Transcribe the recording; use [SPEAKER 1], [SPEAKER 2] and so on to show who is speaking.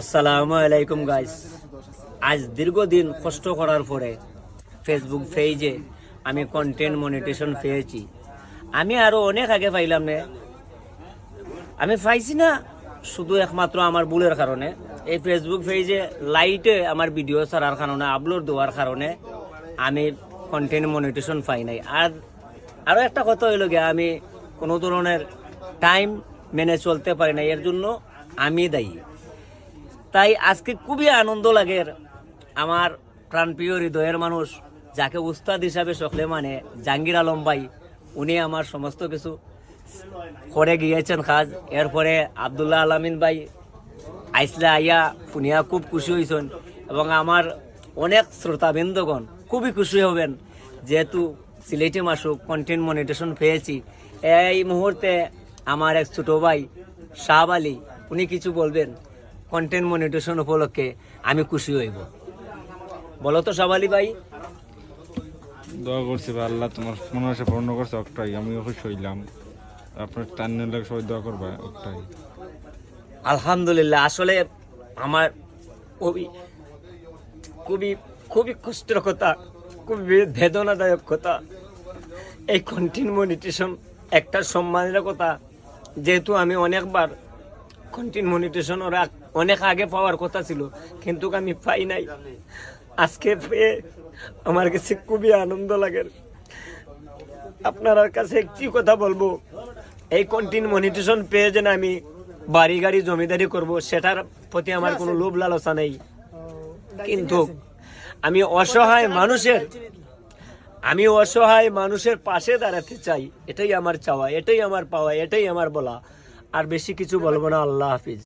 [SPEAKER 1] আসসালামু আলাইকুম গাইস। আজ দীর্ঘদিন কষ্ট করার পরে ফেসবুক পেজে আমি কন্টেন্ট মনিটেশন পেয়েছি। আমি আরো অনেক আগে পাইলাম না, আমি পাইছি না শুধু একমাত্র আমার ভুলের কারণে। এই ফেসবুক পেজে লাইটে আমার ভিডিও ছাড়ার কারণে, আপলোড দেওয়ার কারণে আমি কন্টেন্ট মনিটেশন পাই নাই। আর আরও একটা কথা হইল গিয়ে, আমি কোনো ধরনের টাইম মেনে চলতে পারি না, এর জন্য আমি দায়ী। তাই আজকে খুবই আনন্দ লাগে, আমার প্রাণপ্রিয় হৃদয়ের মানুষ যাকে উস্তাদ হিসাবে সকলে মানে জাহাঙ্গীর আলম ভাই, উনি আমার সমস্ত কিছু করে গিয়েছেন কাজ। এরপরে আব্দুল্লাহ আলামিন ভাই আইসলা আইয়া শুনিয়া খুব খুশি হয়েছেন, এবং আমার অনেক শ্রোতাবৃন্দগণ খুবই খুশি হবেন যেহেতু সিলেটি মাসুক কন্টেন্ট মনিটেশন পেয়েছি। এই মুহূর্তে আমার এক ছোট ভাই শাহাব আলী, উনি কিছু বলবেন কন্টেন্ট মনিটেশন উপলক্ষে। আমি খুশি হইব, বলো তো শাহাব আলী ভাই।
[SPEAKER 2] দোয়া করছি ভাই, আল্লাহ তোমার মনোবাসা পূর্ণ করছে একটাই, আমিও খুশি হইলাম। আপনার টান্নের লাগে সবাই দোয়া করবা একটাই।
[SPEAKER 1] আলহামদুলিল্লাহ, আসলে আমার খুবই খুবই খুবই কষ্টের কথা, খুবই বেদনাদায়ক কথা। এই কন্টেন্ট মনিটেশন একটা সম্মানের কথা, যেহেতু আমি অনেকবার কন্টেন্ট মনিটেশন ওরা অনেক আগে পাওয়ার কথা ছিল, কিন্তু আমি পাই নাই। আজকে পেয়ে আমার কাছে খুবই আনন্দ লাগে। আপনার কাছে একটি কথা বলবো, এই কন্টেন্ট মনিটেশন পেয়ে যেন আমি বাড়ি গাড়ি জমিদারি করব, সেটার প্রতি আমার কোনো লোভ লালসা নেই। কিন্তু আমি অসহায় মানুষের পাশে দাঁড়াতে চাই, এটাই আমার চাওয়া, এটাই আমার পাওয়া, এটাই আমার বলা। আর বেশি কিছু বলবো না। আল্লাহ হাফিজ।